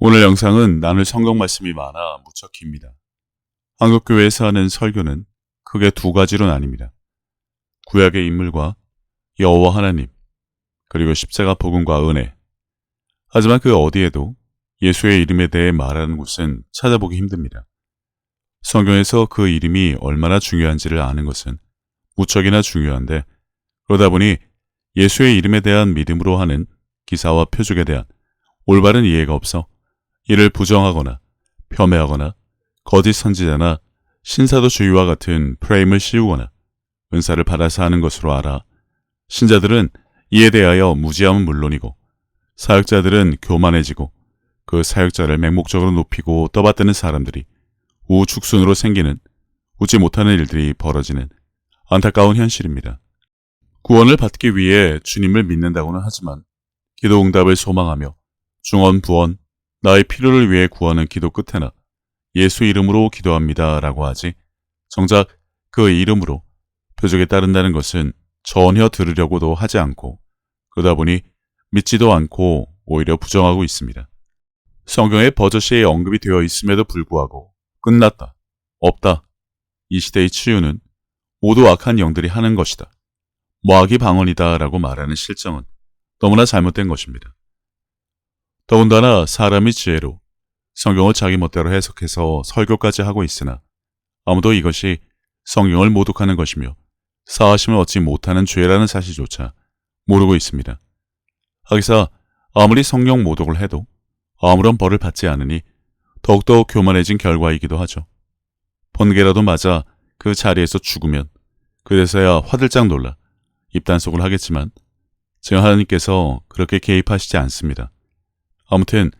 오늘 영상은 나눌 성경 말씀이 많아 무척 깁니다. 한국교회에서 하는 설교는 크게 두 가지로 나뉩니다. 구약의 인물과 여호와 하나님, 그리고 십자가 복음과 은혜. 하지만 그 어디에도 예수의 이름에 대해 말하는 곳은 찾아보기 힘듭니다. 성경에서 그 이름이 얼마나 중요한지를 아는 것은 무척이나 중요한데, 그러다 보니 예수의 이름에 대한 믿음으로 하는 기사와 표적에 대한 올바른 이해가 없어 이를 부정하거나 폄훼하거나 거짓 선지자나 신사도주의와 같은 프레임을 씌우거나 은사를 받아서 하는 것으로 알아 신자들은 이에 대하여 무지함은 물론이고 사역자들은 교만해지고 그 사역자를 맹목적으로 높이고 떠받드는 사람들이 우후죽순으로 생기는 웃지 못하는 일들이 벌어지는 안타까운 현실입니다. 구원을 받기 위해 주님을 믿는다고는 하지만 기도 응답을 소망하며 중언부언 나의 필요를 위해 구하는 기도 끝에나 예수 이름으로 기도합니다 라고 하지, 정작 그 이름으로 표적에 따른다는 것은 전혀 들으려고도 하지 않고 그러다 보니 믿지도 않고 오히려 부정하고 있습니다. 성경에 버젓이 언급이 되어 있음에도 불구하고 끝났다, 없다, 이 시대의 치유는 모두 악한 영들이 하는 것이다, 마귀 방언이다 라고 말하는 실정은 너무나 잘못된 것입니다. 더군다나 사람이 지혜로 성경을 자기 멋대로 해석해서 설교까지 하고 있으나 아무도 이것이 성경을 모독하는 것이며 사하심을 얻지 못하는 죄라는 사실조차 모르고 있습니다. 하기사 아무리 성경 모독을 해도 아무런 벌을 받지 않으니 더욱더 교만해진 결과이기도 하죠. 번개라도 맞아 그 자리에서 죽으면 그래서야 화들짝 놀라 입단속을 하겠지만 지금 하나님께서 그렇게 개입하시지 않습니다. 아무튼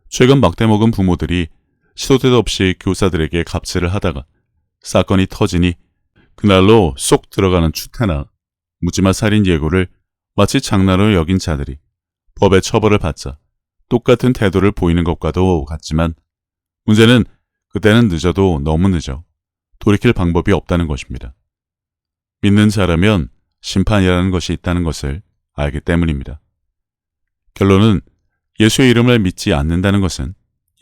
최근 막대먹은 부모들이 시도 때도 없이 교사들에게 갑질을 하다가 사건이 터지니 그날로 쏙 들어가는 추태나 묻지마 살인 예고를 마치 장난으로 여긴 자들이 법의 처벌을 받자 똑같은 태도를 보이는 것과도 같지만 문제는 그때는 늦어도 너무 늦어 돌이킬 방법이 없다는 것입니다. 믿는 자라면 심판이라는 것이 있다는 것을 알기 때문입니다. 결론은 예수의 이름을 믿지 않는다는 것은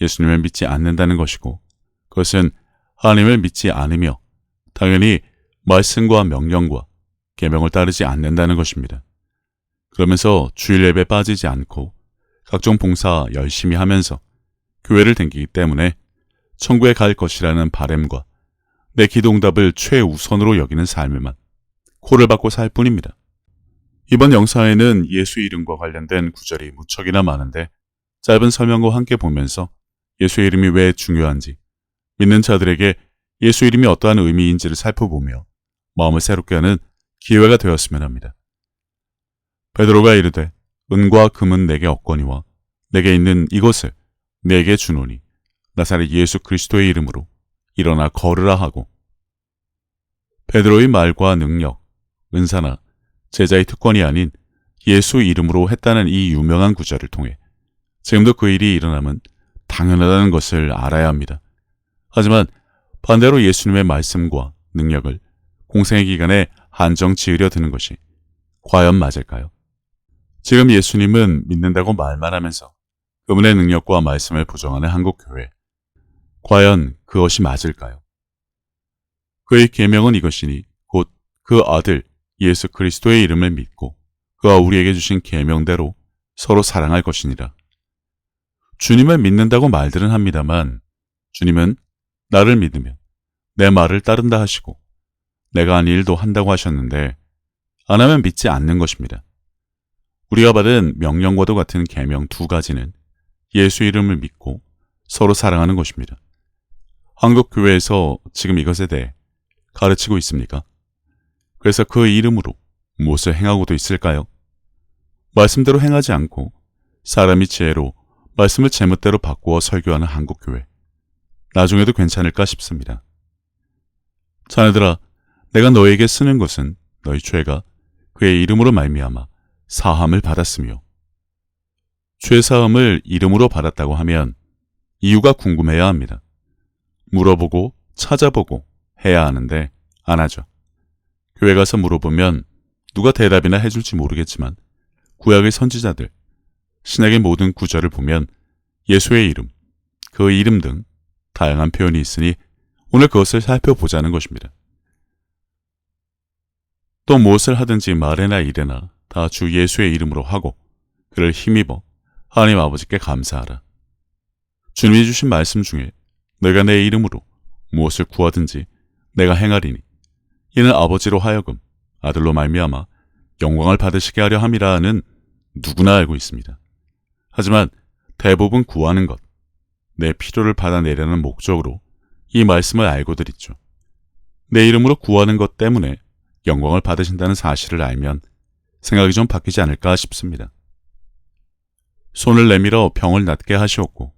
예수님을 믿지 않는다는 것이고, 그것은 하나님을 믿지 않으며 당연히 말씀과 명령과 계명을 따르지 않는다는 것입니다. 그러면서 주일 예배 빠지지 않고 각종 봉사 열심히 하면서 교회를 다니기 때문에 천국에 갈 것이라는 바램과 내 기도응답을 최우선으로 여기는 삶에만 코를 박고 살 뿐입니다. 이번 영상에는 예수 이름과 관련된 구절이 무척이나 많은데 짧은 설명과 함께 보면서 예수의 이름이 왜 중요한지, 믿는 자들에게 예수 이름이 어떠한 의미인지를 살펴보며 마음을 새롭게 하는 기회가 되었으면 합니다. 베드로가 이르되 은과 금은 내게 없거니와 내게 있는 이것을 내게 주노니 나사렛 예수 그리스도의 이름으로 일어나 걸으라 하고, 베드로의 말과 능력, 은사나 제자의 특권이 아닌 예수 이름으로 했다는 이 유명한 구절을 통해 지금도 그 일이 일어나면 당연하다는 것을 알아야 합니다. 하지만 반대로 예수님의 말씀과 능력을 공생의 기간에 한정 지으려 드는 것이 과연 맞을까요? 지금 예수님은 믿는다고 말만 하면서 그분의 능력과 말씀을 부정하는 한국교회, 과연 그것이 맞을까요? 그의 계명은 이것이니 곧 그 아들 예수 그리스도의 이름을 믿고 그가 우리에게 주신 계명대로 서로 사랑할 것이니라. 주님을 믿는다고 말들은 합니다만 주님은 나를 믿으면 내 말을 따른다 하시고 내가 한 일도 한다고 하셨는데 안 하면 믿지 않는 것입니다. 우리가 받은 명령과도 같은 계명 두 가지는 예수 이름을 믿고 서로 사랑하는 것입니다. 한국교회에서 지금 이것에 대해 가르치고 있습니까? 그래서 그 이름으로 무엇을 행하고도 있을까요? 말씀대로 행하지 않고 사람이 지혜로 말씀을 제멋대로 바꾸어 설교하는 한국교회, 나중에도 괜찮을까 싶습니다. 자네들아, 내가 너에게 쓰는 것은 너희 죄가 그의 이름으로 말미암아 사함을 받았으며, 죄사함을 이름으로 받았다고 하면 이유가 궁금해야 합니다. 물어보고 찾아보고 해야 하는데 안 하죠. 교회 가서 물어보면 누가 대답이나 해줄지 모르겠지만 구약의 선지자들, 신약의 모든 구절을 보면 예수의 이름, 그 이름 등 다양한 표현이 있으니 오늘 그것을 살펴보자는 것입니다. 또 무엇을 하든지 말에나 일에나 다 주 예수의 이름으로 하고 그를 힘입어 하나님 아버지께 감사하라. 주님이 주신 말씀 중에 내가 내 이름으로 무엇을 구하든지 내가 행하리니 이는 아버지로 하여금 아들로 말미암아 영광을 받으시게 하려 함이라는 누구나 알고 있습니다. 하지만 대부분 구하는 것, 내 필요를 받아내려는 목적으로 이 말씀을 알고들 있죠. 내 이름으로 구하는 것 때문에 영광을 받으신다는 사실을 알면 생각이 좀 바뀌지 않을까 싶습니다. 손을 내밀어 병을 낫게 하시었고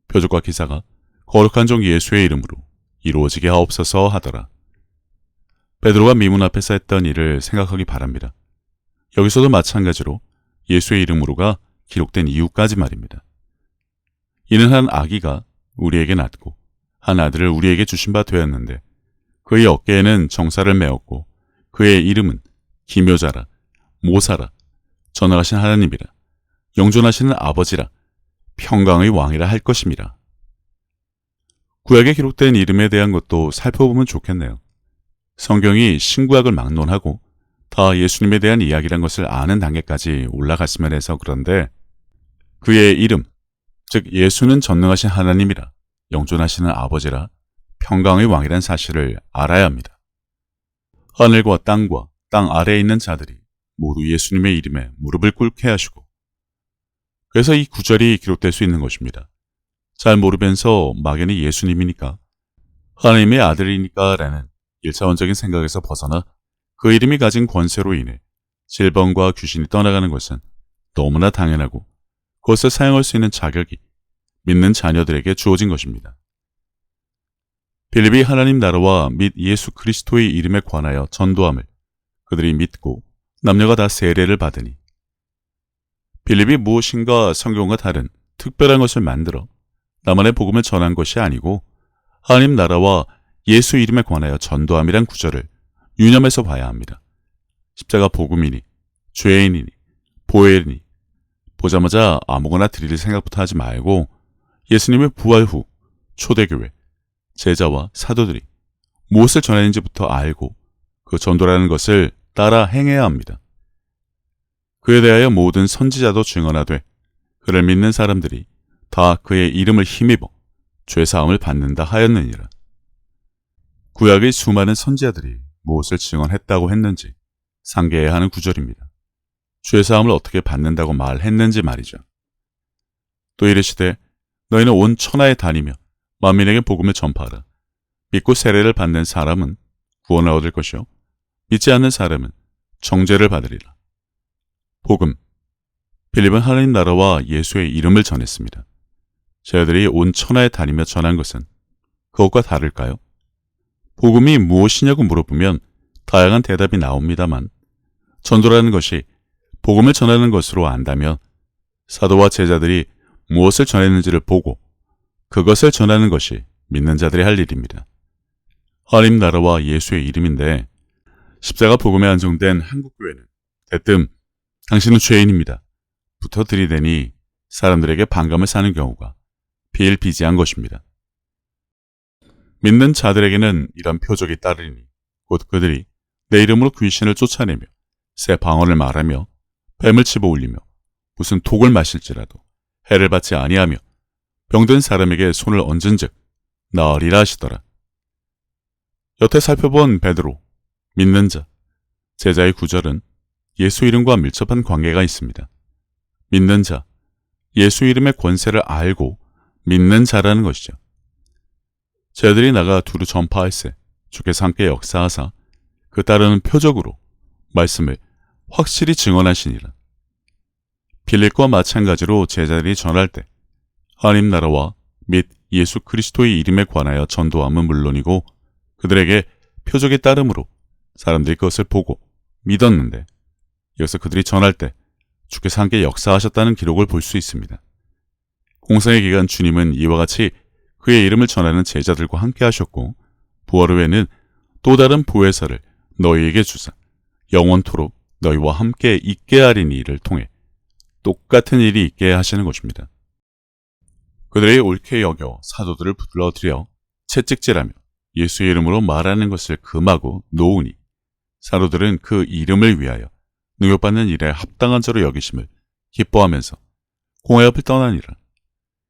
표적과 기사가 거룩한 종 예수의 이름으로 이루어지게 하옵소서 하더라. 베드로가 미문 앞에서 했던 일을 생각하기 바랍니다. 여기서도 마찬가지로 예수의 이름으로가 기록된 이유까지 말입니다. 이는 한 아기가 우리에게 낳고 한 아들을 우리에게 주신 바 되었는데 그의 어깨에는 정사를 메었고 그의 이름은 기묘자라, 모사라, 전능하신 하나님이라, 영존하시는 아버지라, 평강의 왕이라 할 것임이라. 구약에 기록된 이름에 대한 것도 살펴보면 좋겠네요. 성경이 신구약을 막론하고 다 예수님에 대한 이야기란 것을 아는 단계까지 올라갔으면 해서 그런데 그의 이름, 즉 예수는 전능하신 하나님이라, 영존하시는 아버지라, 평강의 왕이란 사실을 알아야 합니다. 하늘과 땅과 땅 아래에 있는 자들이 모두 예수님의 이름에 무릎을 꿇게 하시고 그래서 이 구절이 기록될 수 있는 것입니다. 잘 모르면서 막연히 예수님이니까 하나님의 아들이니까 라는 1차원적인 생각에서 벗어나 그 이름이 가진 권세로 인해 질병과 귀신이 떠나가는 것은 너무나 당연하고 그것을 사용할 수 있는 자격이 믿는 자녀들에게 주어진 것입니다. 빌립이 하나님 나라와 및 예수 그리스도의 이름에 관하여 전도함을 그들이 믿고 남녀가 다 세례를 받으니 빌립이 무엇인가 성경과 다른 특별한 것을 만들어 나만의 복음을 전한 것이 아니고 하나님 나라와 예수 이름에 관하여 전도함이란 구절을 유념해서 봐야 합니다. 십자가 복음이니 죄인이니 보혈이니 보자마자 아무거나 드릴 생각부터 하지 말고 예수님의 부활 후 초대교회, 제자와 사도들이 무엇을 전했는지부터 알고 그 전도라는 것을 따라 행해야 합니다. 그에 대하여 모든 선지자도 증언하되 그를 믿는 사람들이 다 그의 이름을 힘입어 죄사함을 받는다 하였느니라. 구약의 수많은 선지자들이 무엇을 증언했다고 했는지 상기해야 하는 구절입니다. 죄사함을 어떻게 받는다고 말했는지 말이죠. 또 이르시되 너희는 온 천하에 다니며 만민에게 복음을 전파하라. 믿고 세례를 받는 사람은 구원을 얻을 것이요 믿지 않는 사람은 정죄를 받으리라. 복음. 빌립은 하나님 나라와 예수의 이름을 전했습니다. 저희들이 온 천하에 다니며 전한 것은 그것과 다를까요? 복음이 무엇이냐고 물어보면 다양한 대답이 나옵니다만 전도라는 것이 복음을 전하는 것으로 안다면 사도와 제자들이 무엇을 전했는지를 보고 그것을 전하는 것이 믿는 자들이 할 일입니다. 하나님 나라와 예수의 이름인데 십자가 복음에 안정된 한국교회는 대뜸 당신은 죄인입니다. 부터 들이대니 사람들에게 반감을 사는 경우가 비일비재한 것입니다. 믿는 자들에게는 이런 표적이 따르니 곧 그들이 내 이름으로 귀신을 쫓아내며 새 방언을 말하며 뱀을 집어올리며 무슨 독을 마실지라도 해를 받지 아니하며 병든 사람에게 손을 얹은즉 나으리라 하시더라. 여태 살펴본 베드로, 믿는 자, 제자의 구절은 예수 이름과 밀접한 관계가 있습니다. 믿는 자, 예수 이름의 권세를 알고 믿는 자라는 것이죠. 저희들이 나가 두루 전파할세 주께서 함께 역사하사 그 따르는 표적으로 말씀을 확실히 증언하시니라. 빌립과 마찬가지로 제자들이 전할 때 하나님 나라와 및 예수 그리스도의 이름에 관하여 전도함은 물론이고 그들에게 표적이 따름으로 사람들이 그것을 보고 믿었는데 여기서 그들이 전할 때 주께서 함께 역사하셨다는 기록을 볼 수 있습니다. 공생의 기간 주님은 이와 같이 그의 이름을 전하는 제자들과 함께 하셨고 부활 후에는 또 다른 보혜사를 너희에게 주사 영원토록 너희와 함께 있게 하리니를 통해 똑같은 일이 있게 하시는 것입니다. 그들이 옳게 여겨 사도들을 불러들여 채찍질하며 예수의 이름으로 말하는 것을 금하고 놓으니 사도들은 그 이름을 위하여 능욕받는 일에 합당한 자로 여기심을 기뻐하면서 공회 앞을 떠나니라.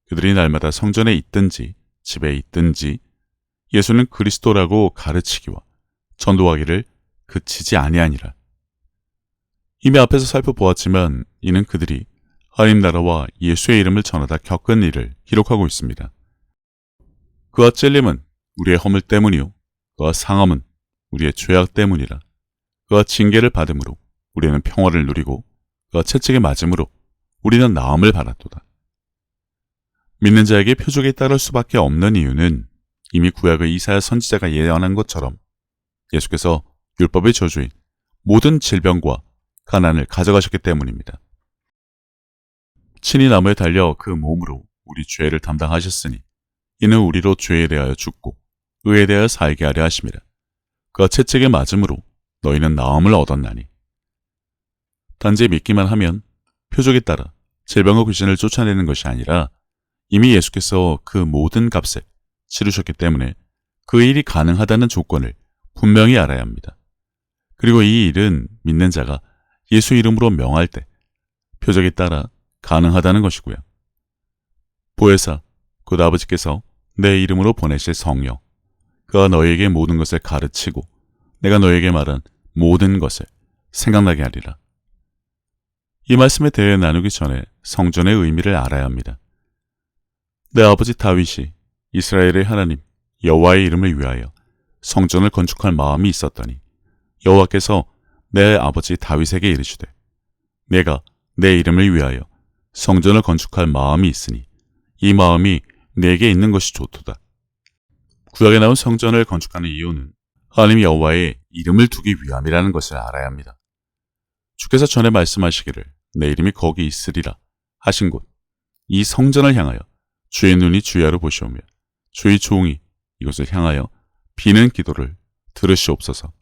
그들이 날마다 성전에 있든지 집에 있든지 예수는 그리스도라고 가르치기와 전도하기를 그치지 아니하니라. 이미 앞에서 살펴보았지만 이는 그들이 하나님 나라와 예수의 이름을 전하다 겪은 일을 기록하고 있습니다. 그와 찔림은 우리의 허물 때문이요 그와 상함은 우리의 죄악 때문이라. 그와 징계를 받음으로 우리는 평화를 누리고 그와 채찍에 맞음으로 우리는 나음을 받았도다. 믿는 자에게 표적이 따를 수밖에 없는 이유는 이미 구약의 이사야 선지자가 예언한 것처럼 예수께서 율법의 저주인 모든 질병과 가난을 가져가셨기 때문입니다. 친히 나무에 달려 그 몸으로 우리 죄를 담당하셨으니 이는 우리로 죄에 대하여 죽고 의에 대하여 살게 하려 하심이라. 그가 채찍에 맞음으로 너희는 나음을 얻었나니. 단지 믿기만 하면 표적에 따라 질병과 귀신을 쫓아내는 것이 아니라 이미 예수께서 그 모든 값을 치르셨기 때문에 그 일이 가능하다는 조건을 분명히 알아야 합니다. 그리고 이 일은 믿는 자가 예수 이름으로 명할 때 표적에 따라 가능하다는 것이고요. 보혜사 곧 아버지께서 내 이름으로 보내실 성령 그가 너희에게 모든 것을 가르치고 내가 너희에게 말한 모든 것을 생각나게 하리라. 이 말씀에 대해 나누기 전에 성전의 의미를 알아야 합니다. 내 아버지 다윗이 이스라엘의 하나님 여호와의 이름을 위하여 성전을 건축할 마음이 있었더니 여호와께서 내 아버지 다윗에게 이르시되 내가 내 이름을 위하여 성전을 건축할 마음이 있으니 이 마음이 내게 있는 것이 좋도다. 구약에 나온 성전을 건축하는 이유는 하나님 여호와의 이름을 두기 위함이라는 것을 알아야 합니다. 주께서 전에 말씀하시기를 내 이름이 거기 있으리라 하신 곳 이 성전을 향하여 주의 눈이 주야로 보시오며 주의 종이 이것을 향하여 비는 기도를 들으시옵소서.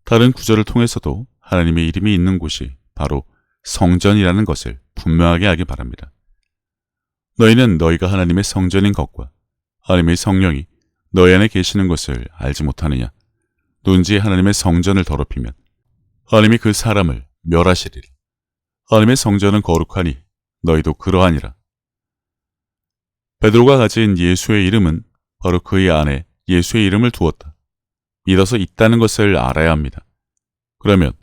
다른 구절을 통해서도 하나님의 이름이 있는 곳이 바로 성전이라는 것을 분명하게 알기 바랍니다. 너희는 너희가 하나님의 성전인 것과 하나님의 성령이 너희 안에 계시는 것을 알지 못하느냐. 누군지 하나님의 성전을 더럽히면 하나님이 그 사람을 멸하시리라. 하나님의 성전은 거룩하니 너희도 그러하니라. 베드로가 가진 예수의 이름은 바로 그의 안에 예수의 이름을 두었다. 믿어서 있다는 것을 알아야 합니다. 그러면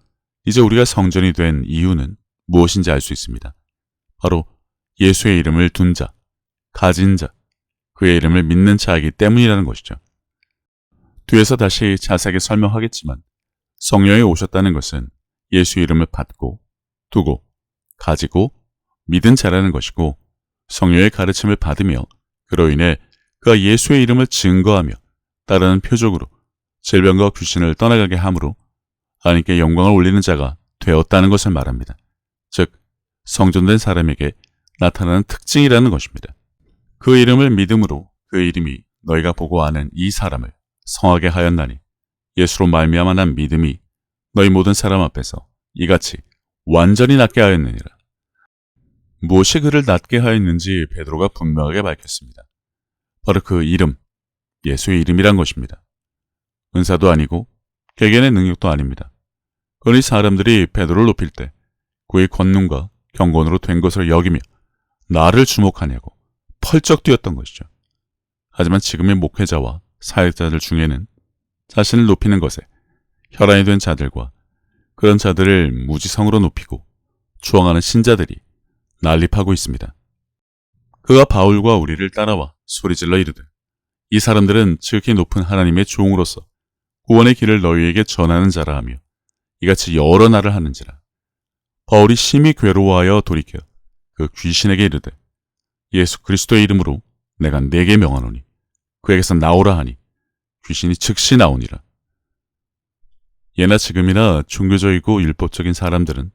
이제 우리가 성전이 된 이유는 무엇인지 알 수 있습니다. 바로 예수의 이름을 둔 자, 가진 자, 그의 이름을 믿는 자이기 때문이라는 것이죠. 뒤에서 다시 자세하게 설명하겠지만 성령이 오셨다는 것은 예수 이름을 받고, 두고, 가지고, 믿은 자라는 것이고 성령의 가르침을 받으며 그로 인해 그가 예수의 이름을 증거하며 따르는 표적으로 질병과 귀신을 떠나가게 함으로 하나님께 영광을 올리는 자가 되었다는 것을 말합니다. 즉 성전된 사람에게 나타나는 특징이라는 것입니다. 그 이름을 믿음으로 그 이름이 너희가 보고 아는 이 사람을 성하게 하였나니 예수로 말미암아 난 믿음이 너희 모든 사람 앞에서 이같이 완전히 낫게 하였느니라. 무엇이 그를 낫게 하였는지 베드로가 분명하게 밝혔습니다. 바로 그 이름, 예수의 이름이란 것입니다. 은사도 아니고 개개인의 능력도 아닙니다. 그러니 사람들이 베드로를 높일 때 그의 권능과 경건으로 된 것을 여기며 나를 주목하냐고 펄쩍 뛰었던 것이죠. 하지만 지금의 목회자와 사역자들 중에는 자신을 높이는 것에 혈안이 된 자들과 그런 자들을 무지성으로 높이고 추앙하는 신자들이 난립하고 있습니다. 그가 바울과 우리를 따라와 소리질러 이르되 이 사람들은 지극히 높은 하나님의 종으로서 구원의 길을 너희에게 전하는 자라 하며 이같이 여러 날을 하는지라. 바울이 심히 괴로워하여 돌이켜 그 귀신에게 이르되 예수 그리스도의 이름으로 내가 네게 명하노니 그에게서 나오라 하니 귀신이 즉시 나오니라. 예나 지금이나 종교적이고 율법적인 사람들은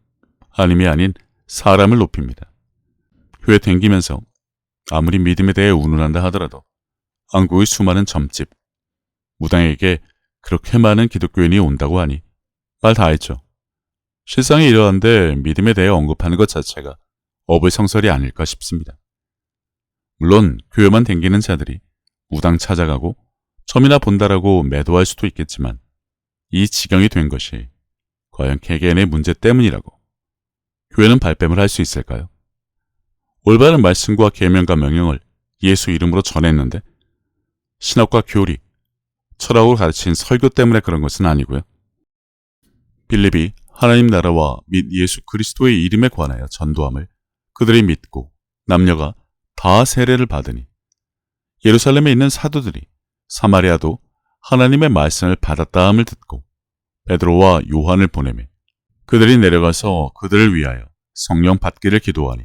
하나님이 아닌 사람을 높입니다. 교회 댕기면서 아무리 믿음에 대해 운운한다 하더라도 한국의 수많은 점집, 무당에게 그렇게 많은 기독교인이 온다고 하니 말 다 했죠. 실상이 이러한데 믿음에 대해 언급하는 것 자체가 어불성설이 아닐까 싶습니다. 물론 교회만 댕기는 자들이 무당 찾아가고 점이나 본다라고 매도할 수도 있겠지만 이 지경이 된 것이 과연 개개인의 문제 때문이라고 교회는 발뺌을 할 수 있을까요? 올바른 말씀과 계명과 명령을 예수 이름으로 전했는데 신학과 교리, 철학으로 가르친 설교 때문에 그런 것은 아니고요. 빌립이 하나님 나라와 및 예수 그리스도의 이름에 관하여 전도함을 그들이 믿고 남녀가 다 세례를 받으니 예루살렘에 있는 사도들이 사마리아도 하나님의 말씀을 받았다함을 듣고 베드로와 요한을 보내매 그들이 내려가서 그들을 위하여 성령 받기를 기도하니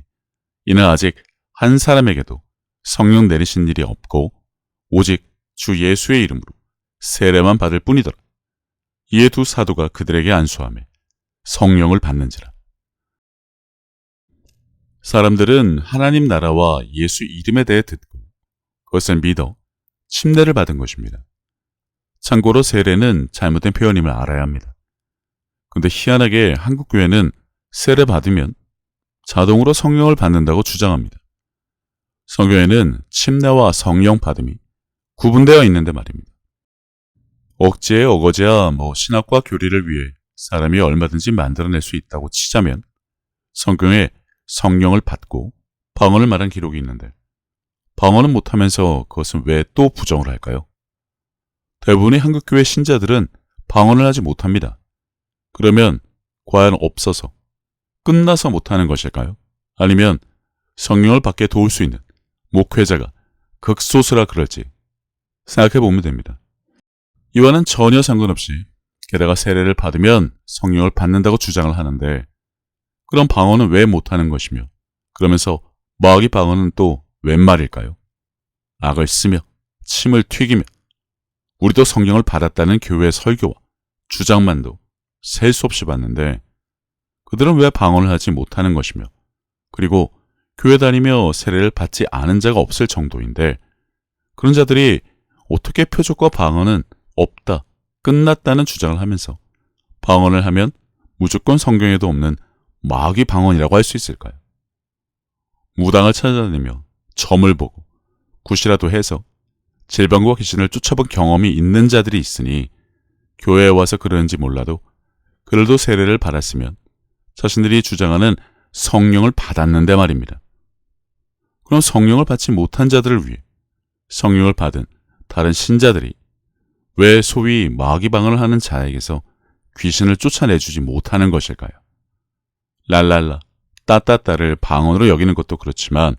이는 아직 한 사람에게도 성령 내리신 일이 없고 오직 주 예수의 이름으로 세례만 받을 뿐이더라. 이에 두 사도가 그들에게 안수하며 성령을 받는지라. 사람들은 하나님 나라와 예수 이름에 대해 듣고 그것을 믿어 침례를 받은 것입니다. 참고로 세례는 잘못된 표현임을 알아야 합니다. 근데 희한하게 한국 교회는 세례 받으면 자동으로 성령을 받는다고 주장합니다. 성경에는 침례와 성령 받음이 구분되어 있는데 말입니다. 억지에 어거지야 신학과 교리를 위해 사람이 얼마든지 만들어낼 수 있다고 치자면 성경에 성령을 받고 방언을 말한 기록이 있는데 방언은 못하면서 그것은 왜 또 부정을 할까요? 대부분의 한국교회 신자들은 방언을 하지 못합니다. 그러면 과연 없어서 끝나서 못하는 것일까요? 아니면 성령을 받게 도울 수 있는 목회자가 극소수라 그럴지 생각해 보면 됩니다. 이와는 전혀 상관없이 게다가 세례를 받으면 성령을 받는다고 주장을 하는데 그럼 방언은 왜 못하는 것이며 그러면서 마귀 방언은 또 웬 말일까요? 악을 쓰며 침을 튀기며 우리도 성령을 받았다는 교회의 설교와 주장만도 셀 수 없이 봤는데 그들은 왜 방언을 하지 못하는 것이며 그리고 교회 다니며 세례를 받지 않은 자가 없을 정도인데 그런 자들이 어떻게 표적과 방언은 없다, 끝났다는 주장을 하면서 방언을 하면 무조건 성경에도 없는 마귀 방언이라고 할 수 있을까요? 무당을 찾아다니며 점을 보고 굿이라도 해서 질병과 귀신을 쫓아본 경험이 있는 자들이 있으니 교회에 와서 그러는지 몰라도 그들도 세례를 받았으면 자신들이 주장하는 성령을 받았는데 말입니다. 그럼 성령을 받지 못한 자들을 위해 성령을 받은 다른 신자들이 왜 소위 마귀 방언을 하는 자에게서 귀신을 쫓아내주지 못하는 것일까요? 랄랄라, 따따따를 방언으로 여기는 것도 그렇지만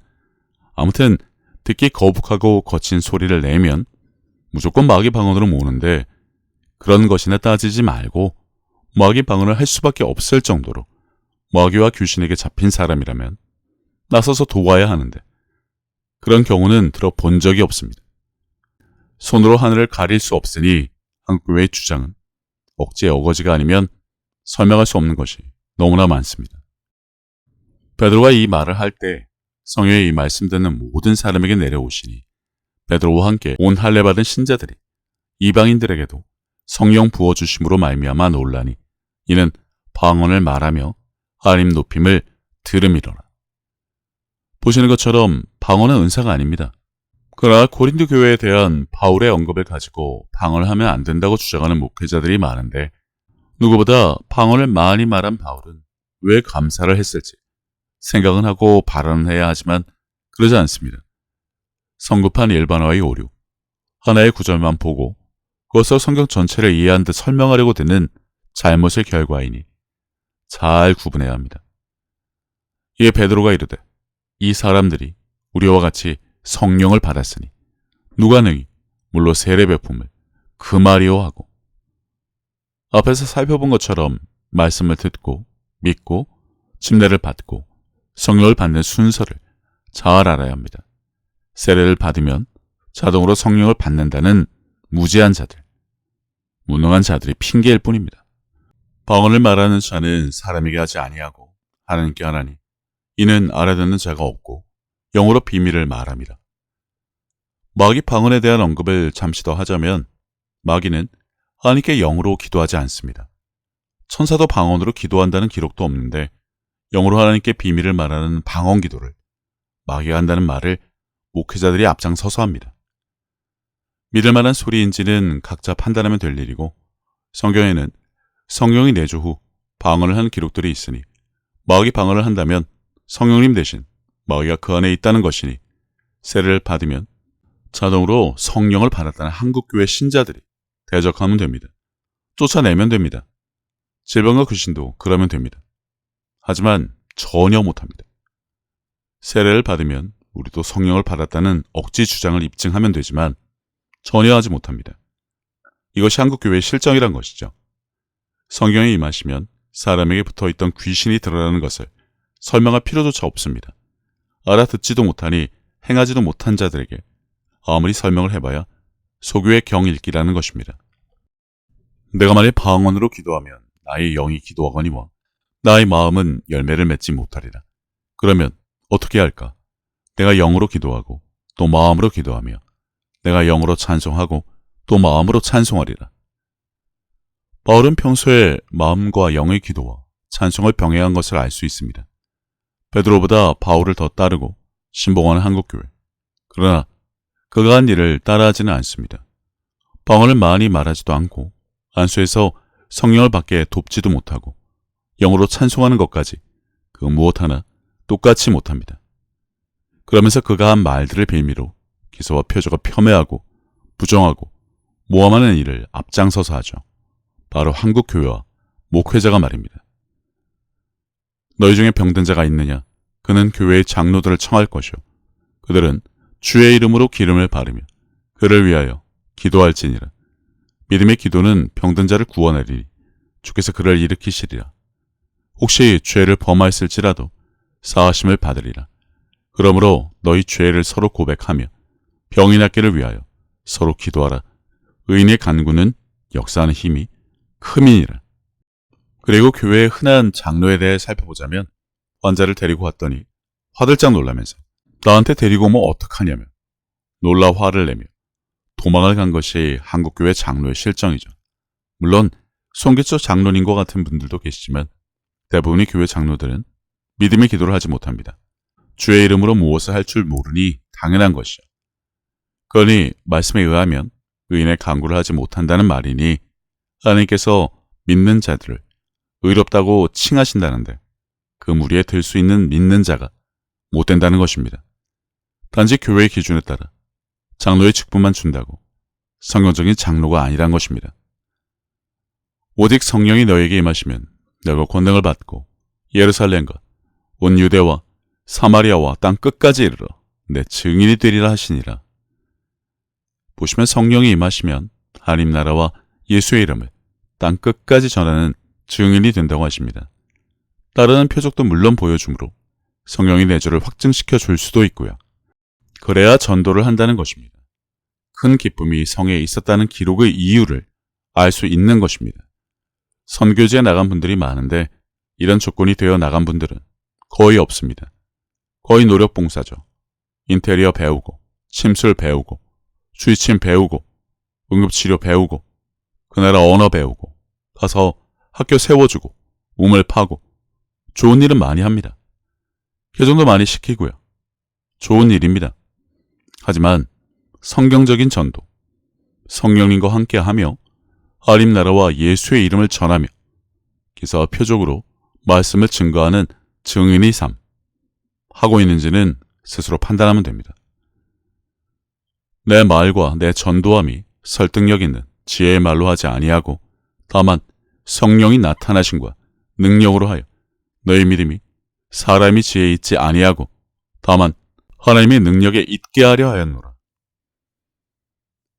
아무튼 듣기 거북하고 거친 소리를 내면 무조건 마귀 방언으로 모으는데 그런 것이나 따지지 말고 마귀 방언을 할 수밖에 없을 정도로 마귀와 귀신에게 잡힌 사람이라면 나서서 도와야 하는데 그런 경우는 들어본 적이 없습니다. 손으로 하늘을 가릴 수 없으니 한국교회의 주장은 억지의 어거지가 아니면 설명할 수 없는 것이 너무나 많습니다. 베드로가 이 말을 할 때 성령의 이 말씀 듣는 모든 사람에게 내려오시니 베드로와 함께 온 할례 받은 신자들이 이방인들에게도 성령 부어주심으로 말미암아 놀라니 이는 방언을 말하며 하나님 높임을 들음이로라. 보시는 것처럼 방언은 은사가 아닙니다. 그러나 고린도 교회에 대한 바울의 언급을 가지고 방언을 하면 안 된다고 주장하는 목회자들이 많은데 누구보다 방언을 많이 말한 바울은 왜 감사를 했을지 생각은 하고 발언은 해야 하지만 그러지 않습니다. 성급한 일반화의 오류, 하나의 구절만 보고 그것을 성경 전체를 이해한 듯 설명하려고 드는 잘못의 결과이니 잘 구분해야 합니다. 이에 베드로가 이르되 이 사람들이 우리와 같이 성령을 받았으니 누가 능히 물로 세례 베품을 금하리오 하고 앞에서 살펴본 것처럼 말씀을 듣고 믿고 침례를 받고 성령을 받는 순서를 잘 알아야 합니다. 세례를 받으면 자동으로 성령을 받는다는 무지한 자들, 무능한 자들이 핑계일 뿐입니다. 방언을 말하는 자는 사람에게 하지 아니하고 하나님께 하나니 이는 알아듣는 자가 없고 영어로 비밀을 말함이라. 마귀 방언에 대한 언급을 잠시 더 하자면 마귀는 하나님께 영으로 기도하지 않습니다. 천사도 방언으로 기도한다는 기록도 없는데 영으로 하나님께 비밀을 말하는 방언 기도를 마귀가 한다는 말을 목회자들이 앞장서서 합니다. 믿을 만한 소리인지는 각자 판단하면 될 일이고 성경에는 성령이 내주 후 방언을 한 기록들이 있으니 마귀 방언을 한다면 성령님 대신 마귀가 그 안에 있다는 것이니 세례를 받으면 자동으로 성령을 받았다는 한국교회 신자들이 대적하면 됩니다. 쫓아내면 됩니다. 질병과 귀신도 그러면 됩니다. 하지만 전혀 못합니다. 세례를 받으면 우리도 성령을 받았다는 억지 주장을 입증하면 되지만 전혀 하지 못합니다. 이것이 한국교회의 실정이란 것이죠. 성경에 임하시면 사람에게 붙어있던 귀신이 드러나는 것을 설명할 필요조차 없습니다. 알아듣지도 못하니 행하지도 못한 자들에게 아무리 설명을 해봐야 소교의 경읽기라는 것입니다. 내가 만일 방언으로 기도하면 나의 영이 기도하거니와 나의 마음은 열매를 맺지 못하리라. 그러면 어떻게 할까? 내가 영으로 기도하고 또 마음으로 기도하며 내가 영으로 찬송하고 또 마음으로 찬송하리라. 바울은 평소에 마음과 영의 기도와 찬송을 병행한 것을 알 수 있습니다. 베드로보다 바울을 더 따르고 신봉하는 한국교회. 그러나 그가 한 일을 따라하지는 않습니다. 방언을 많이 말하지도 않고 안수에서 성령을 받게 돕지도 못하고 영으로 찬송하는 것까지 그 무엇 하나 똑같이 못합니다. 그러면서 그가 한 말들을 빌미로 기서와 표적을 폄훼하고 부정하고 모함하는 일을 앞장서서 하죠. 바로 한국교회와 목회자가 말입니다. 너희 중에 병든 자가 있느냐? 그는 교회의 장로들을 청할 것이요. 그들은 주의 이름으로 기름을 바르며 그를 위하여 기도할지니라. 믿음의 기도는 병든 자를 구원하리니 주께서 그를 일으키시리라. 혹시 죄를 범하였을지라도 사하심을 받으리라. 그러므로 너희 죄를 서로 고백하며 병이 낫기를 위하여 서로 기도하라. 의인의 간구는 역사하는 힘이 크민이라. 그리고 교회의 흔한 장로에 대해 살펴보자면 환자를 데리고 왔더니 화들짝 놀라면서 나한테 데리고 오면 어떡하냐며 놀라 화를 내며 도망을 간 것이 한국교회 장로의 실정이죠. 물론 송기초 장로님과 같은 분들도 계시지만 대부분의 교회 장로들은 믿음의 기도를 하지 못합니다. 주의 이름으로 무엇을 할 줄 모르니 당연한 것이요. 그러니 말씀에 의하면 의인의 간구를 하지 못한다는 말이니 하나님께서 믿는 자들을 의롭다고 칭하신다는데 그 무리에 들 수 있는 믿는 자가 못 된다는 것입니다. 단지 교회의 기준에 따라 장로의 직분만 준다고 성경적인 장로가 아니란 것입니다. 오직 성령이 너에게 임하시면 너가 권능을 받고 예루살렘과 온 유대와 사마리아와 땅 끝까지 이르러 내 증인이 되리라 하시니라. 보시면 성령이 임하시면 하나님 나라와 예수의 이름을 땅 끝까지 전하는 증인이 된다고 하십니다. 따르는 표적도 물론 보여주므로 성령의 내주를 확증시켜 줄 수도 있고요. 그래야 전도를 한다는 것입니다. 큰 기쁨이 성에 있었다는 기록의 이유를 알 수 있는 것입니다. 선교지에 나간 분들이 많은데 이런 조건이 되어 나간 분들은 거의 없습니다. 거의 노력봉사죠. 인테리어 배우고 침술 배우고 주의침 배우고 응급치료 배우고 그 나라 언어 배우고 가서 학교 세워주고 우물 파고 좋은 일은 많이 합니다. 개종도 많이 시키고요. 좋은 일입니다. 하지만 성경적인 전도, 성령님과 함께하며 하나님 나라와 예수의 이름을 전하며 기사와 표적으로 말씀을 증거하는 증인의 삶 하고 있는지는 스스로 판단하면 됩니다. 내 말과 내 전도함이 설득력 있는 지혜의 말로 하지 아니하고 다만 성령이 나타나심과 능력으로 하여 너희 믿음이 사람이 지혜에 있지 아니하고 다만 하나님의 능력에 있게 하려 하였노라.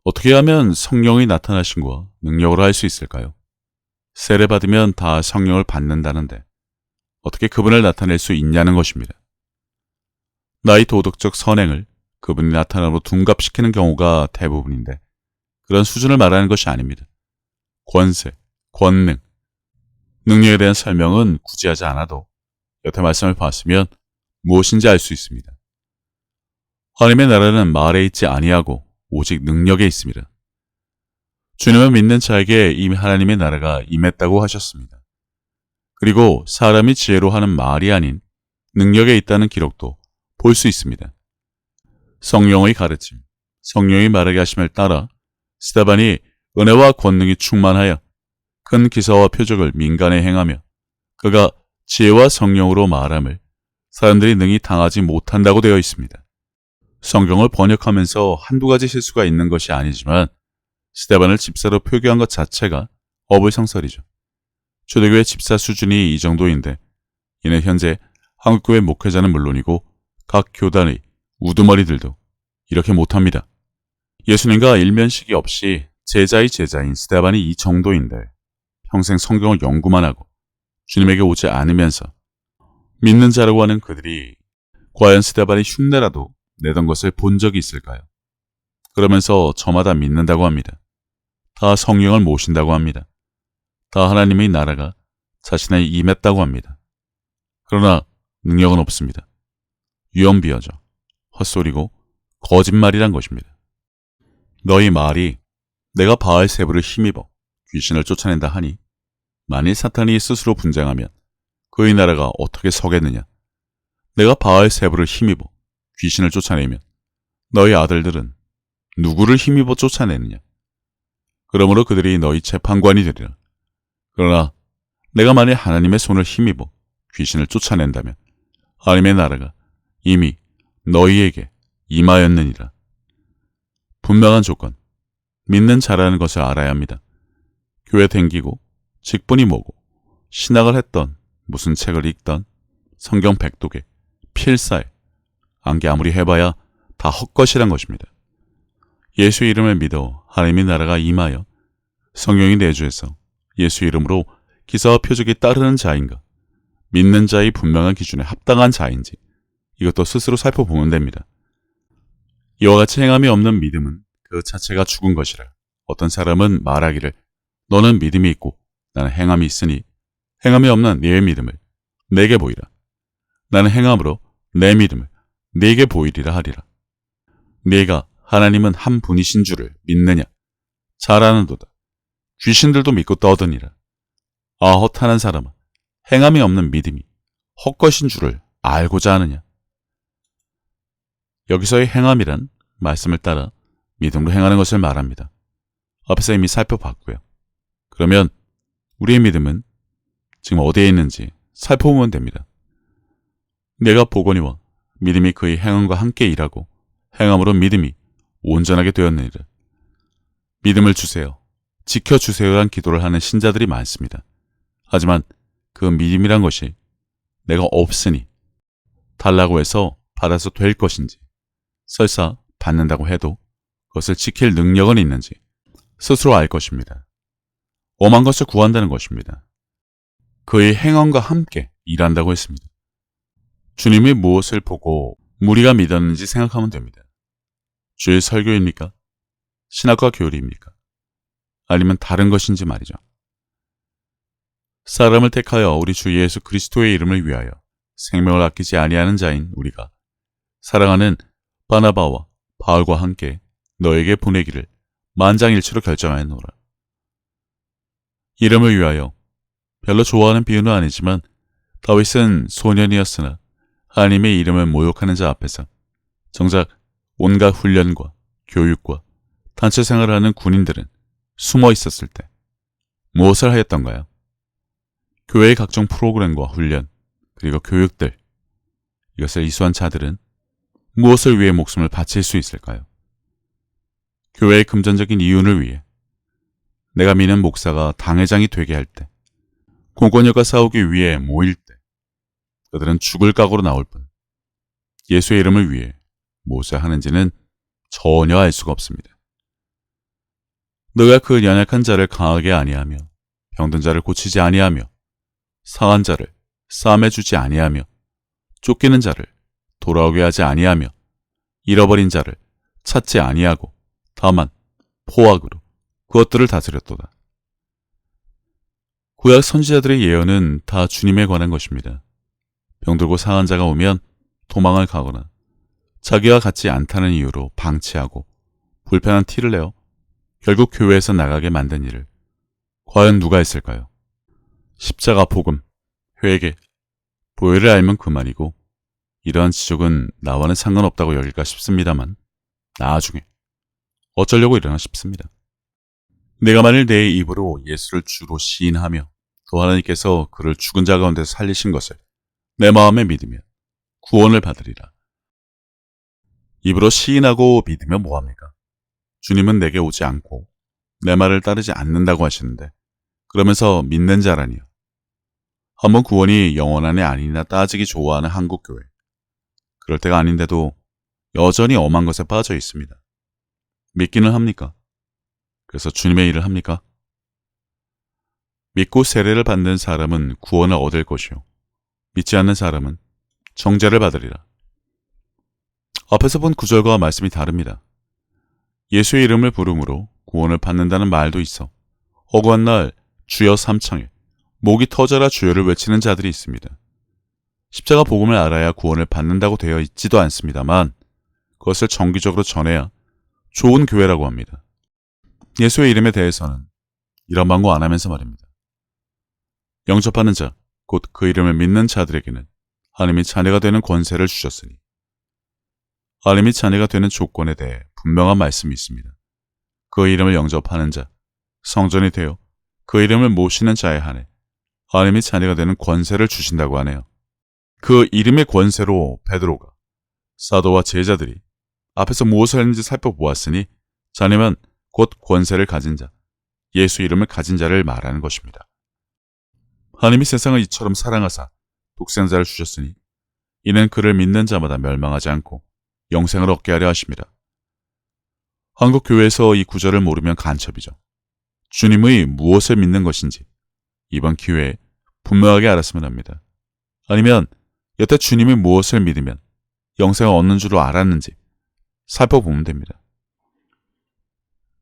어떻게 하면 성령이 나타나심과 능력으로 할 수 있을까요? 세례받으면 다 성령을 받는다는데 어떻게 그분을 나타낼 수 있냐는 것입니다. 나의 도덕적 선행을 그분이 나타나로 둔갑시키는 경우가 대부분인데 그런 수준을 말하는 것이 아닙니다. 권세, 권능, 능력에 대한 설명은 굳이 하지 않아도 여태 말씀을 봤으면 무엇인지 알 수 있습니다. 하나님의 나라는 말에 있지 아니하고 오직 능력에 있습니다. 주님을 믿는 자에게 이미 하나님의 나라가 임했다고 하셨습니다. 그리고 사람이 지혜로 하는 말이 아닌 능력에 있다는 기록도 볼 수 있습니다. 성령의 가르침, 성령의 말하게 하심을 따라 스데반이 은혜와 권능이 충만하여 큰 기사와 표적을 민간에 행하며 그가 지혜와 성령으로 말함을 사람들이 능히 당하지 못한다고 되어 있습니다. 성경을 번역하면서 한두 가지 실수가 있는 것이 아니지만 스데반을 집사로 표기한 것 자체가 어불성설이죠. 초대교회 집사 수준이 이 정도인데 이는 현재 한국교회 목회자는 물론이고 각 교단의 우두머리들도 이렇게 못합니다. 예수님과 일면식이 없이 제자의 제자인 스데반이 이 정도인데 평생 성경을 연구만 하고 주님에게 오지 않으면서 믿는 자라고 하는 그들이 과연 스데반의 흉내라도 내던 것을 본 적이 있을까요? 그러면서 저마다 믿는다고 합니다. 다 성령을 모신다고 합니다. 다 하나님의 나라가 자신에 임했다고 합니다. 그러나 능력은 없습니다. 유언비어죠. 헛소리고 거짓말이란 것입니다. 너희 말이 내가 바알세부를 힘입어 귀신을 쫓아낸다 하니 만일 사탄이 스스로 분쟁하면 그의 나라가 어떻게 서겠느냐? 내가 바알세부를 힘입어 귀신을 쫓아내면 너희 아들들은 누구를 힘입어 쫓아내느냐? 그러므로 그들이 너희 재판관이 되리라. 그러나 내가 만일 하나님의 손을 힘입어 귀신을 쫓아낸다면 하나님의 나라가 이미 너희에게 임하였느니라. 분명한 조건, 믿는 자라는 것을 알아야 합니다. 교회 댕기고 직분이 뭐고 신학을 했던 무슨 책을 읽던 성경 100독에 필사에 안개 아무리 해봐야 다 헛것이란 것입니다. 예수 이름을 믿어 하나님의 나라가 임하여 성령이 내주해서 예수 이름으로 기사와 표적이 따르는 자인가 믿는 자의 분명한 기준에 합당한 자인지 이것도 스스로 살펴보면 됩니다. 이와 같이 행함이 없는 믿음은 그 자체가 죽은 것이라 어떤 사람은 말하기를 너는 믿음이 있고 나는 행함이 있으니 행함이 없는 네의 믿음을 내게 보이라. 나는 행함으로 내 믿음을 네게 보이리라 하리라. 네가 하나님은 한 분이신 줄을 믿느냐? 잘 아는도다. 귀신들도 믿고 떠드니라. 아 허탄한 사람아, 행함이 없는 믿음이 헛것인 줄을 알고자 하느냐? 여기서의 행함이란 말씀을 따라 믿음으로 행하는 것을 말합니다. 앞에서 이미 살펴봤고요. 그러면 우리의 믿음은 지금 어디에 있는지 살펴보면 됩니다. 내가 보거니와 믿음이 그의 행함과 함께 일하고 행함으로 믿음이 온전하게 되었느니라. 믿음을 주세요. 지켜주세요란 기도를 하는 신자들이 많습니다. 하지만 그 믿음이란 것이 내가 없으니 달라고 해서 받아서 될 것인지 설사 받는다고 해도 그것을 지킬 능력은 있는지 스스로 알 것입니다. 엄한 것을 구한다는 것입니다. 그의 행함과 함께 일한다고 했습니다. 주님이 무엇을 보고 무리가 믿었는지 생각하면 됩니다. 주의 설교입니까? 신학과 교리입니까? 아니면 다른 것인지 말이죠. 사람을 택하여 우리 주 예수 그리스도의 이름을 위하여 생명을 아끼지 아니하는 자인 우리가 사랑하는 바나바와 바울과 함께 너에게 보내기를 만장일치로 결정하였노라. 이름을 위하여 별로 좋아하는 비유는 아니지만 다윗은 소년이었으나 하나님의 이름을 모욕하는 자 앞에서 정작 온갖 훈련과 교육과 단체 생활을 하는 군인들은 숨어 있었을 때 무엇을 하였던가요? 교회의 각종 프로그램과 훈련 그리고 교육들 이것을 이수한 자들은 무엇을 위해 목숨을 바칠 수 있을까요? 교회의 금전적인 이윤을 위해 내가 믿는 목사가 당회장이 되게 할 때 공권력과 싸우기 위해 모일 때 그들은 죽을 각오로 나올 뿐 예수의 이름을 위해 무엇을 하는지는 전혀 알 수가 없습니다. 너가 그 연약한 자를 강하게 아니하며 병든 자를 고치지 아니하며 상한 자를 싸매 주지 아니하며 쫓기는 자를 돌아오게 하지 아니하며 잃어버린 자를 찾지 아니하고 다만 포악으로 그것들을 다스렸도다. 구약 선지자들의 예언은 다 주님에 관한 것입니다. 병들고 상한 자가 오면 도망을 가거나 자기와 같지 않다는 이유로 방치하고 불편한 티를 내어 결국 교회에서 나가게 만든 일을 과연 누가 했을까요? 십자가 복음, 회개, 보혈을 알면 그만이고 이러한 지적은 나와는 상관없다고 여길까 싶습니다만 나중에 어쩌려고 이러나 싶습니다. 내가 만일 내 입으로 예수를 주로 시인하며 또 하나님께서 그를 죽은 자 가운데서 살리신 것을 내 마음에 믿으면 구원을 받으리라. 입으로 시인하고 믿으면 뭐합니까? 주님은 내게 오지 않고 내 말을 따르지 않는다고 하시는데 그러면서 믿는 자라니요. 한번 구원이 영원하네 아니나 따지기 좋아하는 한국교회. 그럴 때가 아닌데도 여전히 엄한 것에 빠져 있습니다. 믿기는 합니까? 그래서 주님의 일을 합니까? 믿고 세례를 받는 사람은 구원을 얻을 것이요. 믿지 않는 사람은 정죄를 받으리라. 앞에서 본 구절과 말씀이 다릅니다. 예수의 이름을 부름으로 구원을 받는다는 말도 있어 허구한 날 주여 삼창에 목이 터져라 주여를 외치는 자들이 있습니다. 십자가 복음을 알아야 구원을 받는다고 되어 있지도 않습니다만 그것을 정기적으로 전해야 좋은 교회라고 합니다. 예수의 이름에 대해서는 이런 방구 안 하면서 말입니다. 영접하는 자, 곧 그 이름을 믿는 자들에게는 하나님이 자녀가 되는 권세를 주셨으니 하나님이 자녀가 되는 조건에 대해 분명한 말씀이 있습니다. 그 이름을 영접하는 자, 성전이 되어 그 이름을 모시는 자에 한해 하나님이 자녀가 되는 권세를 주신다고 하네요. 그 이름의 권세로 베드로가 사도와 제자들이 앞에서 무엇을 했는지 살펴보았으니 자녀면 곧 권세를 가진 자, 예수 이름을 가진 자를 말하는 것입니다. 하나님이 세상을 이처럼 사랑하사 독생자를 주셨으니 이는 그를 믿는 자마다 멸망하지 않고 영생을 얻게 하려 하십니다. 한국 교회에서 이 구절을 모르면 간첩이죠. 주님의 무엇을 믿는 것인지 이번 기회에 분명하게 알았으면 합니다. 아니면 여태 주님이 무엇을 믿으면 영생을 얻는 줄로 알았는지 살펴보면 됩니다.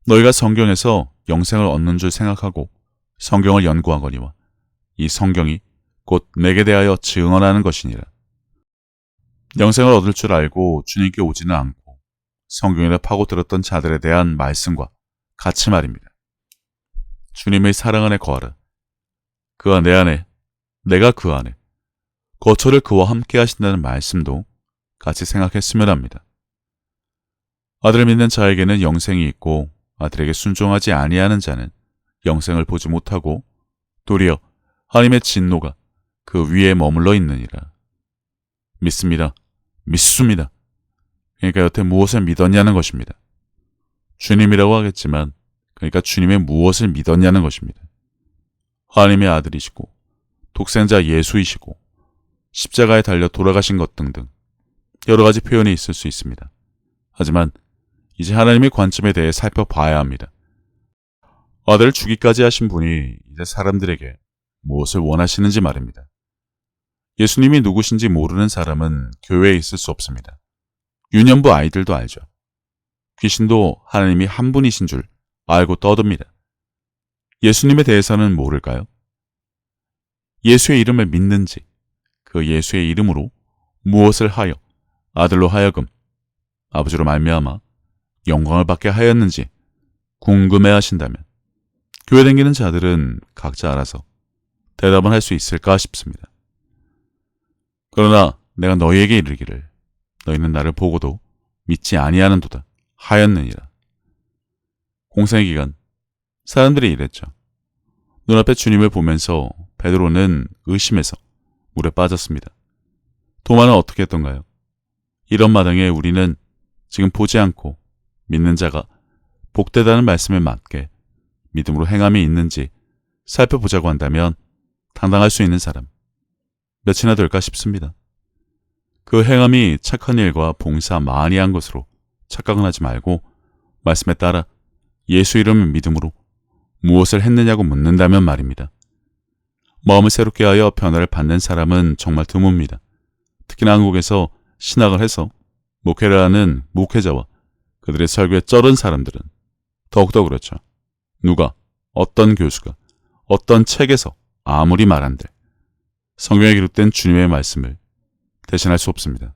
너희가 성경에서 영생을 얻는 줄 생각하고 성경을 연구하거니와 이 성경이 곧 내게 대하여 증언하는 것이니라. 영생을 얻을 줄 알고 주님께 오지는 않고 성경에 파고들었던 자들에 대한 말씀과 같이 말입니다. 주님의 사랑 안에 거하라. 그가 내 안에, 내가 그 안에, 거처를 그와 함께 하신다는 말씀도 같이 생각했으면 합니다. 아들을 믿는 자에게는 영생이 있고 아들에게 순종하지 아니하는 자는 영생을 보지 못하고 도리어 하나님의 진노가 그 위에 머물러 있느니라. 믿습니다. 믿습니다. 그러니까 여태 무엇을 믿었냐는 것입니다. 주님이라고 하겠지만 그러니까 주님의 무엇을 믿었냐는 것입니다. 하나님의 아들이시고 독생자 예수이시고 십자가에 달려 돌아가신 것 등등 여러 가지 표현이 있을 수 있습니다. 하지만 이제 하나님의 관점에 대해 살펴봐야 합니다. 아들을 주기까지 하신 분이 이제 사람들에게 무엇을 원하시는지 말입니다. 예수님이 누구신지 모르는 사람은 교회에 있을 수 없습니다. 유년부 아이들도 알죠. 귀신도 하나님이 한 분이신 줄 알고 떠듭니다. 예수님에 대해서는 모를까요? 예수의 이름을 믿는지 그 예수의 이름으로 무엇을 하여 아들로 하여금 아버지로 말미암아 영광을 받게 하였는지 궁금해하신다면 교회 다니는 자들은 각자 알아서 대답은 할 수 있을까 싶습니다. 그러나 내가 너희에게 이르기를 너희는 나를 보고도 믿지 아니하는도다 하였느니라. 공생의 기간 사람들이 이랬죠. 눈앞에 주님을 보면서 베드로는 의심해서 물에 빠졌습니다. 도마는 어떻게 했던가요? 이런 마당에 우리는 지금 보지 않고 믿는 자가 복되다는 말씀에 맞게 믿음으로 행함이 있는지 살펴보자고 한다면 당당할 수 있는 사람 몇이나 될까 싶습니다. 그 행함이 착한 일과 봉사 많이 한 것으로 착각은 하지 말고 말씀에 따라 예수 이름을 믿음으로 무엇을 했느냐고 묻는다면 말입니다. 마음을 새롭게 하여 변화를 받는 사람은 정말 드뭅니다. 특히나 한국에서 신학을 해서 목회를 하는 목회자와 그들의 설교에 쩔은 사람들은 더욱더 그렇죠. 누가, 어떤 교수가, 어떤 책에서 아무리 말한들 성경에 기록된 주님의 말씀을 대신할 수 없습니다.